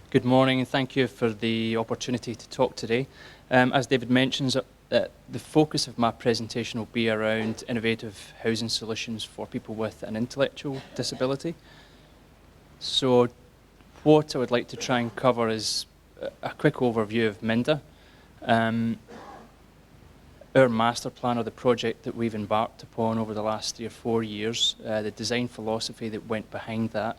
Good morning, and thank you for the opportunity to talk today. As David mentions, the focus of my presentation will be around innovative housing solutions for people with an intellectual disability. So what I would like to try and cover is a quick overview of Minda, our master plan, or the project that we've embarked upon over the last 3 or 4 years, the design philosophy that went behind that,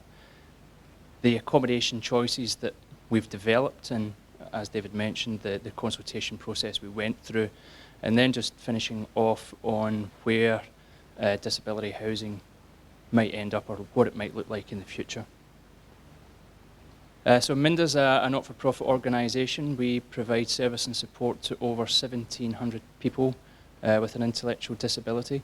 the accommodation choices that we've developed, and as David mentioned, the consultation process we went through, and then just finishing off on where disability housing might end up or what it might look like in the future. So Minda's a not-for-profit organisation. We provide service and support to over 1,700 people with an intellectual disability.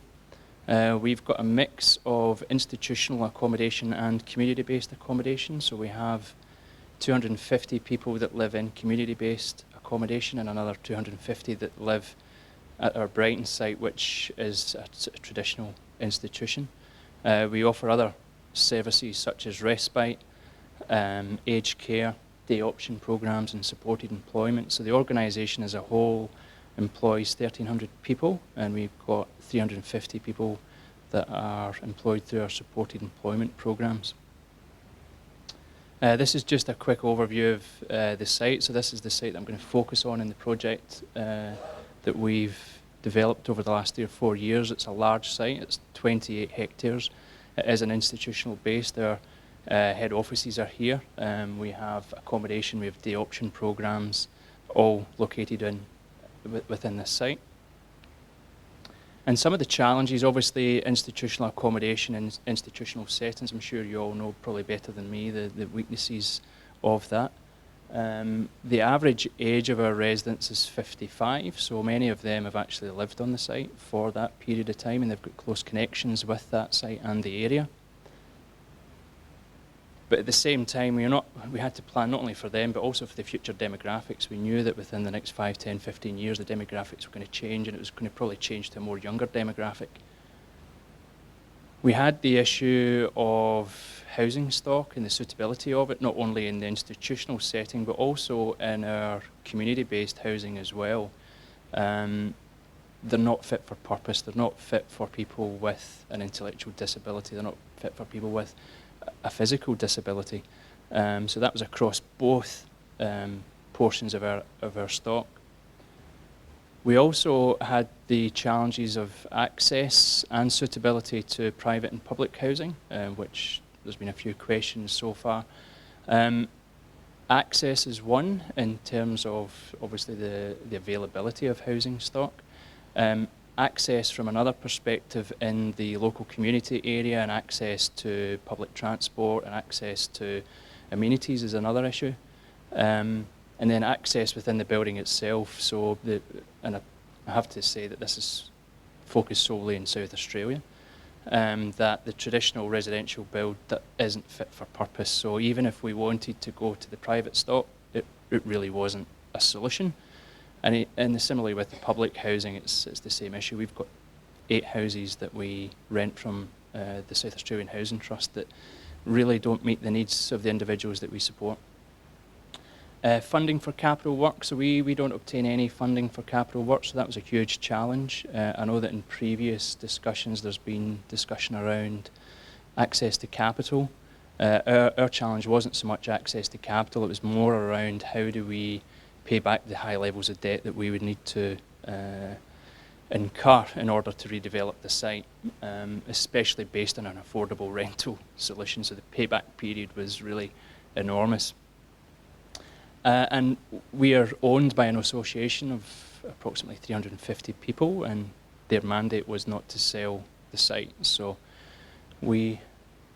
We've got a mix of institutional accommodation and community-based accommodation. So we have 250 people that live in community-based accommodation and another 250 that live at our Brighton site, which is a traditional institution. We offer other services such as respite, aged care, day option programs and supported employment. So the organisation as a whole employs 1,300 people, and we've got 350 people that are employed through our supported employment programs. This is just a quick overview of the site. So this is the site that I'm going to focus on in the project that we've developed over the last 3 or 4 years. It's a large site. It's 28 hectares. It is an institutional base. Our head offices are here. We have accommodation, we have day option programs, all located within this site. And some of the challenges, obviously institutional accommodation and institutional settings, I'm sure you all know probably better than me the weaknesses of that. The average age of our residents is 55, so many of them have actually lived on the site for that period of time, and they've got close connections with that site and the area. But at the same time, we had to plan not only for them, but also for the future demographics. We knew that within the next 5, 10, 15 years, the demographics were going to change, and it was going to probably change to a more younger demographic. We had the issue of housing stock and the suitability of it, not only in the institutional setting, but also in our community-based housing as well. They're not fit for purpose. They're not fit for people with an intellectual disability. They're not fit for people with a physical disability. So that was across both portions of our stock. We also had the challenges of access and suitability to private and public housing, which there's been a few questions so far. Access is one in terms of obviously the availability of housing stock. Access from another perspective in the local community area, and access to public transport and access to amenities is another issue. And then access within the building itself. So, and I have to say that this is focused solely in South Australia, that the traditional residential build that isn't fit for purpose. So even if we wanted to go to the private stock, it really wasn't a solution. And similarly with the public housing, it's the same issue. We've got 8 houses that we rent from the South Australian Housing Trust that really don't meet the needs of the individuals that we support. Funding for capital work, so we don't obtain any funding for capital work, so that was a huge challenge. I know that in previous discussions there's been discussion around access to capital. Our challenge wasn't so much access to capital, it was more around how do we pay back the high levels of debt that we would need to incur in order to redevelop the site, especially based on an affordable rental solution. So the payback period was really enormous. And we are owned by an association of approximately 350 people, and their mandate was not to sell the site. So we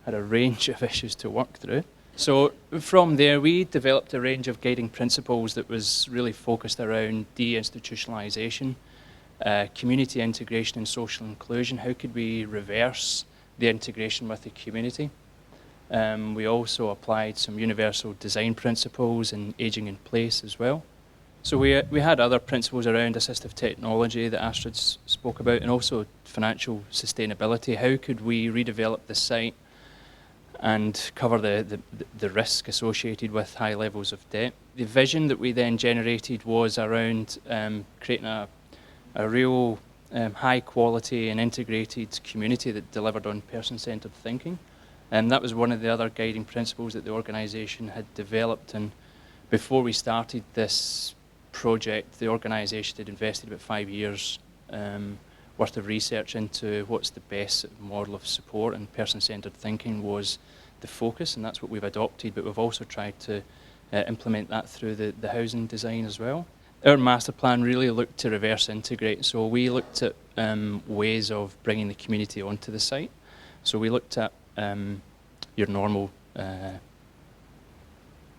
had a range of issues to work through. So from there, we developed a range of guiding principles that was really focused around deinstitutionalisation, community integration and social inclusion. How could we reverse the integration with the community? We also applied some universal design principles and ageing in place as well. So we had other principles around assistive technology that Astrid spoke about, and also financial sustainability. How could we redevelop the site and cover the risk associated with high levels of debt. The vision that we then generated was around creating a real high quality and integrated community that delivered on person-centred thinking. And that was one of the other guiding principles that the organisation had developed. And before we started this project, the organisation had invested about 5 years worth of research into what's the best model of support, and person-centred thinking was the focus, and that's what we've adopted, but we've also tried to implement that through the housing design as well. Our master plan really looked to reverse integrate, so we looked at ways of bringing the community onto the site. So we looked at your normal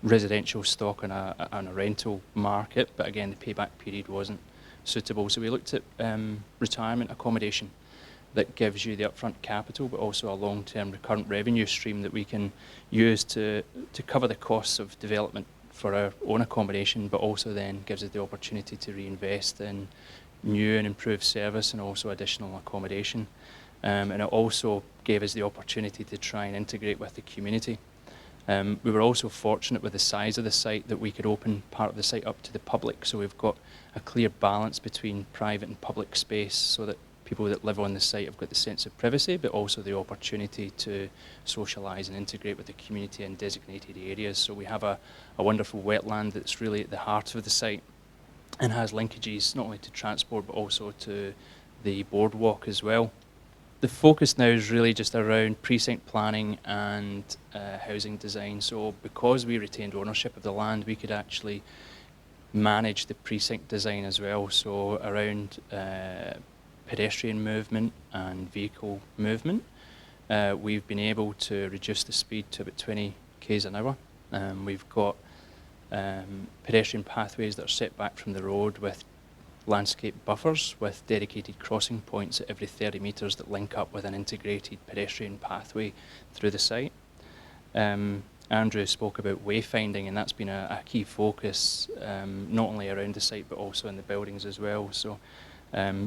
residential stock on a rental market, but again the payback period wasn't suitable. So we looked at retirement accommodation that gives you the upfront capital, but also a long-term recurrent revenue stream that we can use to cover the costs of development for our own accommodation, but also then gives us the opportunity to reinvest in new and improved service and also additional accommodation. And it also gave us the opportunity to try and integrate with the community. We were also fortunate with the size of the site that we could open part of the site up to the public, so we've got a clear balance between private and public space so that people that live on the site have got the sense of privacy, but also the opportunity to socialise and integrate with the community in designated areas. So we have a wonderful wetland that's really at the heart of the site and has linkages not only to transport but also to the boardwalk as well. The focus now is really just around precinct planning and housing design. So because we retained ownership of the land, we could actually manage the precinct design as well. So around pedestrian movement and vehicle movement, we've been able to reduce the speed to about 20 k's an hour. We've got pedestrian pathways that are set back from the road with landscape buffers with dedicated crossing points at every 30 metres that link up with an integrated pedestrian pathway through the site. Andrew spoke about wayfinding, and that's been a key focus not only around the site but also in the buildings as well. So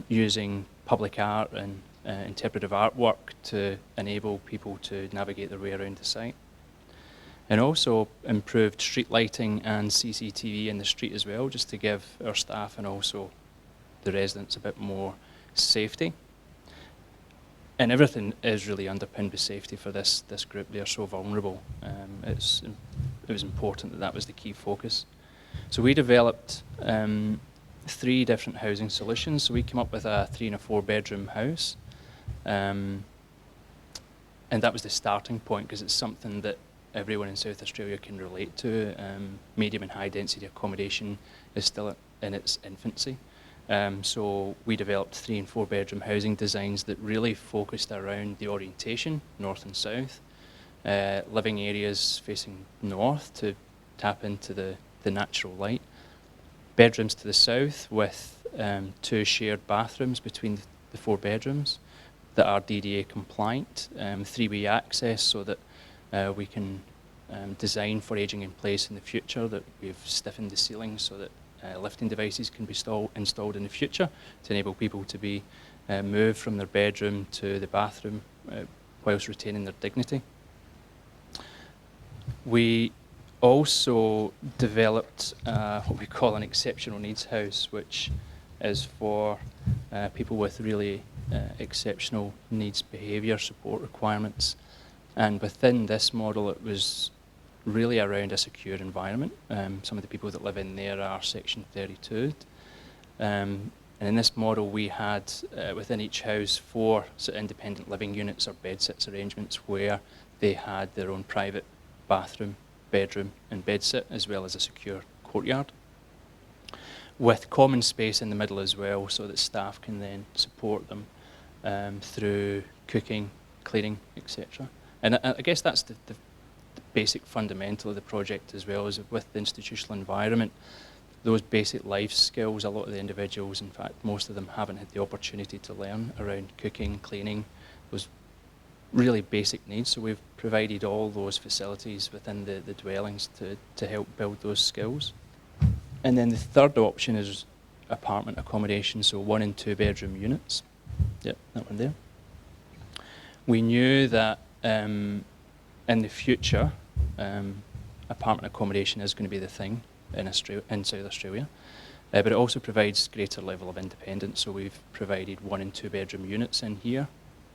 using public art and interpretive artwork to enable people to navigate their way around the site. And also improved street lighting and CCTV in the street as well, just to give our staff and also the residents a bit more safety. And everything is really underpinned with safety for this group. They are so vulnerable. It was important that that was the key focus. So we developed 3 different housing solutions. So we came up with a 3 and a 4 bedroom house. And that was the starting point because it's something that everyone in South Australia can relate to. Medium and high density accommodation is still in its infancy. So we developed 3 and 4 bedroom housing designs that really focused around the orientation, north and south, living areas facing north to tap into the natural light, bedrooms to the south with 2 shared bathrooms between the 4 bedrooms that are DDA compliant, 3-way access so that we can design for ageing in place in the future, that we've stiffened the ceilings so that lifting devices can be installed in the future to enable people to be moved from their bedroom to the bathroom whilst retaining their dignity. We also developed what we call an exceptional needs house, which is for people with really exceptional needs behaviour support requirements. And within this model, it was really around a secure environment. Some of the people that live in there are Section 32. And in this model, we had within each house 4 sort of independent living units or bed sits arrangements where they had their own private bathroom, bedroom and bed sit, as well as a secure courtyard, with common space in the middle as well so that staff can then support them through cooking, cleaning, etc. And I guess that's the basic fundamental of the project as well, as with the institutional environment. Those basic life skills, a lot of the individuals, in fact most of them, haven't had the opportunity to learn around cooking, cleaning, those really basic needs. So we've provided all those facilities within the dwellings to help build those skills. And then the third option is apartment accommodation, so 1 and 2 bedroom units. Yep, that one there. We knew that in the future, apartment accommodation is going to be the thing in South Australia. But it also provides greater level of independence. So we've provided 1 and 2 bedroom units in here,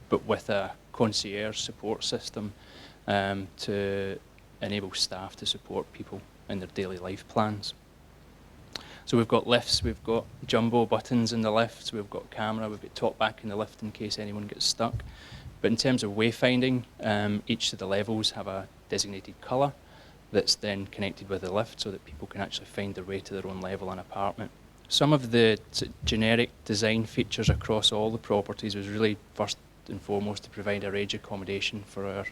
but with a concierge support system to enable staff to support people in their daily life plans. So we've got lifts, we've got jumbo buttons in the lifts, we've got camera, we've got talk back in the lift in case anyone gets stuck. But in terms of wayfinding, each of the levels have a designated colour that's then connected with the lift so that people can actually find their way to their own level and apartment. Some of the generic design features across all the properties was really first and foremost to provide a range of accommodation for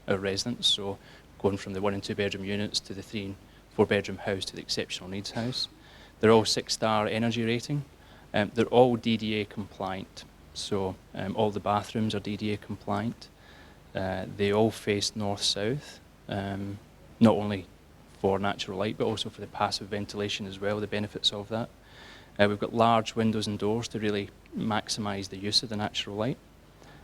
our residents. So going from the 1 and 2 bedroom units to the 3 and 4 bedroom house to the exceptional needs house. They're all 6-star energy rating. They're all DDA compliant. So all the bathrooms are DDA compliant. They all face north-south. Not only for natural light, but also for the passive ventilation as well, the benefits of that. We've got large windows and doors to really maximise the use of the natural light.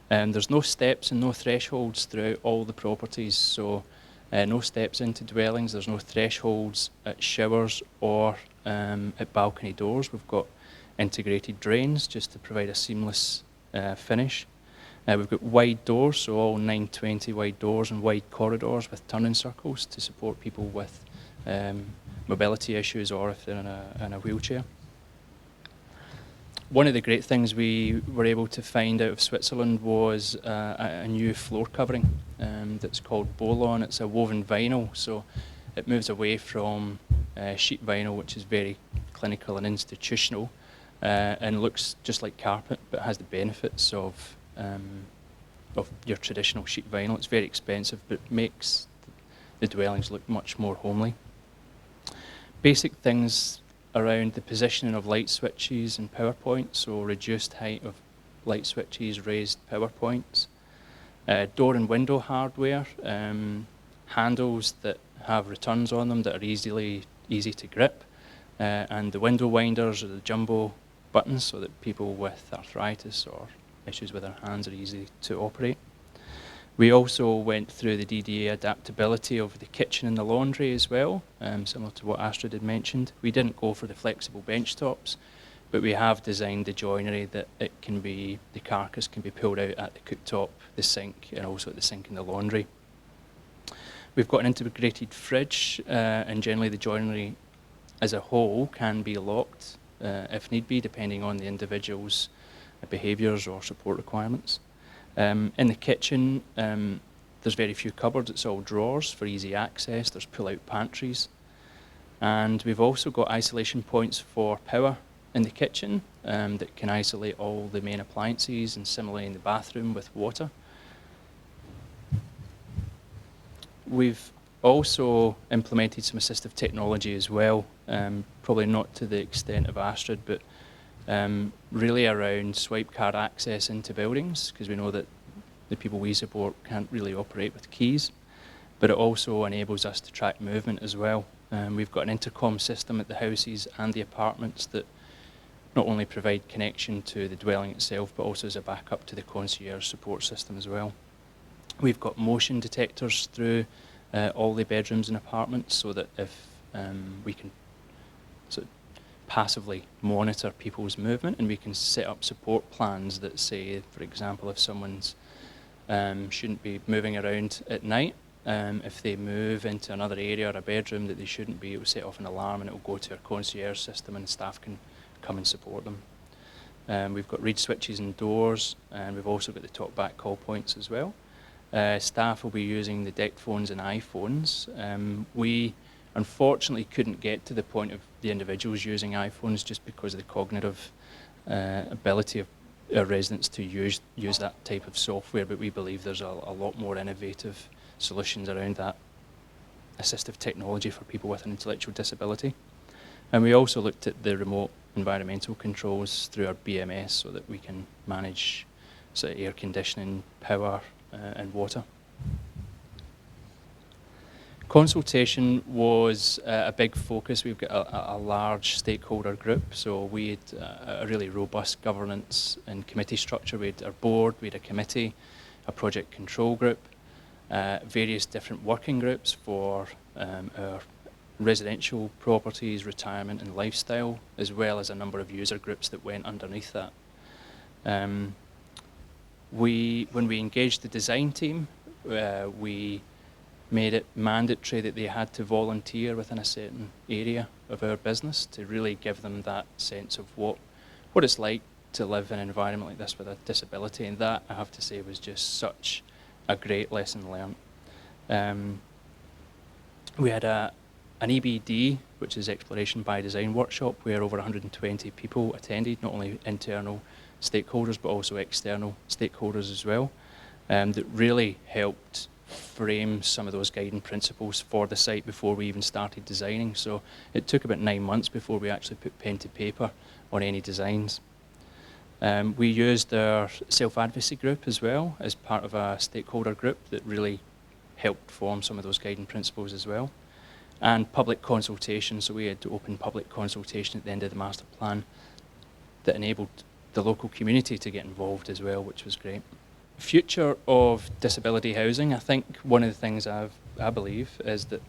There's no steps and no thresholds throughout all the properties, so no steps into dwellings, there's no thresholds at showers or at balcony doors. We've got integrated drains just to provide a seamless finish. We've got wide doors, so all 920 wide doors and wide corridors with turning circles to support people with mobility issues or if they're in a wheelchair. One of the great things we were able to find out of Switzerland was a new floor covering that's called Bolon. It's a woven vinyl, so it moves away from sheet vinyl, which is very clinical and institutional, and looks just like carpet, but has the benefits of your traditional sheet vinyl. It's very expensive, but makes the dwellings look much more homely. Basic things around the positioning of light switches and power points, so reduced height of light switches, raised power points. Door and window hardware, handles that have returns on them that are easy to grip, and the window winders or the jumbo buttons so that people with arthritis or issues with their hands are easy to operate. We also went through the DDA adaptability of the kitchen and the laundry as well, similar to what Astrid had mentioned. We didn't go for the flexible bench tops, but we have designed the joinery that the carcass can be pulled out at the cooktop, the sink, and also at the sink and the laundry. We've got an integrated fridge, and generally the joinery as a whole can be locked if need be, depending on the individual's behaviours or support requirements. In the kitchen, there's very few cupboards, it's all drawers for easy access, there's pull-out pantries. And we've also got isolation points for power in the kitchen that can isolate all the main appliances, and similarly in the bathroom with water. We've also implemented some assistive technology as well, probably not to the extent of Astrid, but really around swipe card access into buildings, because we know that the people we support can't really operate with keys, but it also enables us to track movement as well. We've got an intercom system at the houses and the apartments that not only provide connection to the dwelling itself, but also as a backup to the concierge support system as well. We've got motion detectors through all the bedrooms and apartments, so that if we can sort of passively monitor people's movement, and we can set up support plans that say, for example, if someone's shouldn't be moving around at night, if they move into another area or a bedroom that they shouldn't be, it will set off an alarm and it will go to our concierge system and staff can come and support them. We've got reed switches and doors, and we've also got the talk-back call points as well. Staff will be using the DECT phones and iPhones. We unfortunately couldn't get to the point of the individuals using iPhones just because of the cognitive ability of our residents to use that type of software, but we believe there's a lot more innovative solutions around that assistive technology for people with an intellectual disability. And we also looked at the remote environmental controls through our BMS so that we can manage sort of air conditioning, power, and water. Consultation was a big focus. We've got a large stakeholder group, so we had a really robust governance and committee structure. We had our board, we had a committee, a project control group, various different working groups for our residential properties, retirement and lifestyle, as well as a number of user groups that went underneath that. When we engaged the design team, we made it mandatory that they had to volunteer within a certain area of our business to really give them that sense of what it's like to live in an environment like this with a disability. And that, I have to say, was just such a great lesson learned. We had an EBD, which is Exploration by Design workshop, where over 120 people attended, not only internal stakeholders but also external stakeholders as well, that really helped frame some of those guiding principles for the site before we even started designing. So it took about 9 months before we actually put pen to paper on any designs. We used our self-advocacy group as well as part of a stakeholder group that really helped form some of those guiding principles as well. And public consultation, so we had to open public consultation at the end of the master plan that enabled the local community to get involved as well, which was great. Future of disability housing, I think one of the things I believe is that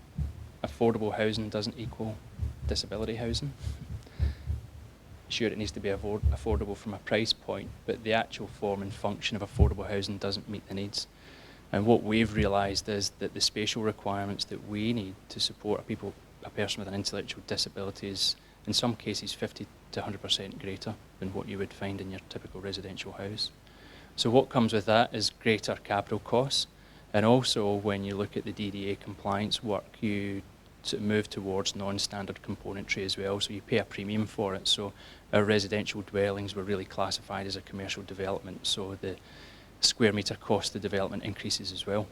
affordable housing doesn't equal disability housing. Sure, it needs to be affordable from a price point, but the actual form and function of affordable housing doesn't meet the needs. And what we've realised is that the spatial requirements that we need to support a person with an intellectual disability is, in some cases, 50 to 100% greater than what you would find in your typical residential house. So what comes with that is greater capital costs, and also when you look at the DDA compliance work, you sort of move towards non-standard componentry as well, so you pay a premium for it. So our residential dwellings were really classified as a commercial development, so the square metre cost of development increases as well.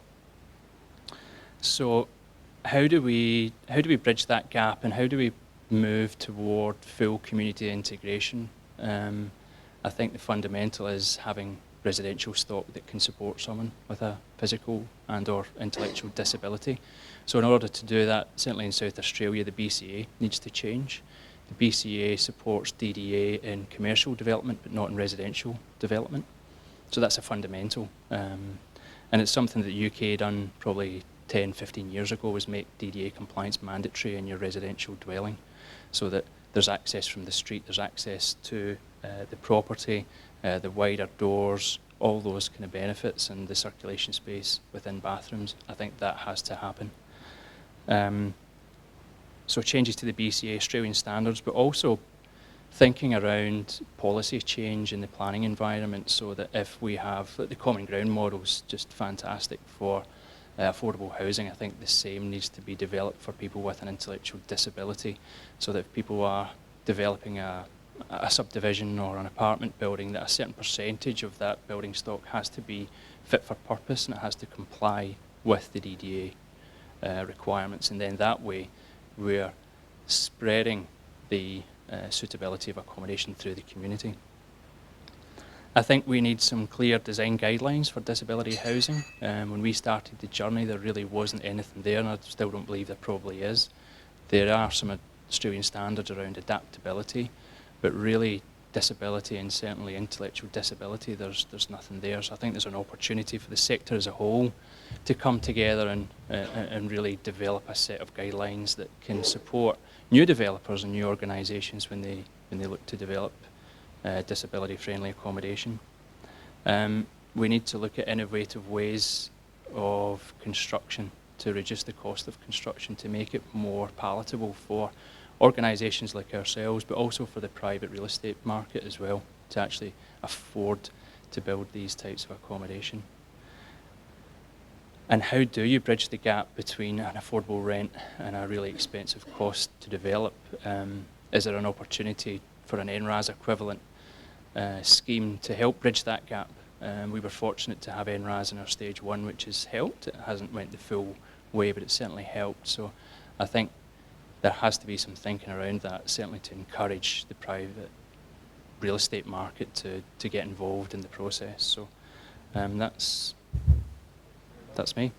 So how do we bridge that gap, and how do we move toward full community integration? I think the fundamental is having residential stock that can support someone with a physical and or intellectual disability. So in order to do that, certainly in South Australia, the BCA needs to change. The BCA supports DDA in commercial development but not in residential development. So that's a fundamental. And it's something that the UK done probably 10, 15 years ago, was make DDA compliance mandatory in your residential dwelling, so that there's access from the street, there's access to the property, the wider doors, all those kind of benefits, and the circulation space within bathrooms. I think that has to happen. So changes to the BCA Australian standards, but also thinking around policy change in the planning environment, so that if we have the common ground model's just fantastic for affordable housing, I think the same needs to be developed for people with an intellectual disability, so that if people are developing a subdivision or an apartment building, that a certain percentage of that building stock has to be fit for purpose and it has to comply with the DDA requirements, and then that way we're spreading the suitability of accommodation through the community. I think we need some clear design guidelines for disability housing. When we started the journey, there really wasn't anything there, and I still don't believe there probably is. There are some Australian standards around adaptability, but really disability, and certainly intellectual disability, there's nothing there. So I think there's an opportunity for the sector as a whole to come together and really develop a set of guidelines that can support new developers and new organisations when they look to develop disability-friendly accommodation. We need to look at innovative ways of construction to reduce the cost of construction, to make it more palatable for organisations like ourselves, but also for the private real estate market as well, to actually afford to build these types of accommodation. And how do you bridge the gap between an affordable rent and a really expensive cost to develop? Is there an opportunity for an NRAS equivalent scheme to help bridge that gap? We were fortunate to have NRAS in our stage 1, which has helped. It hasn't went the full way, but it certainly helped. So I think there has to be some thinking around that, certainly to encourage the private real estate market to get involved in the process. So that's me.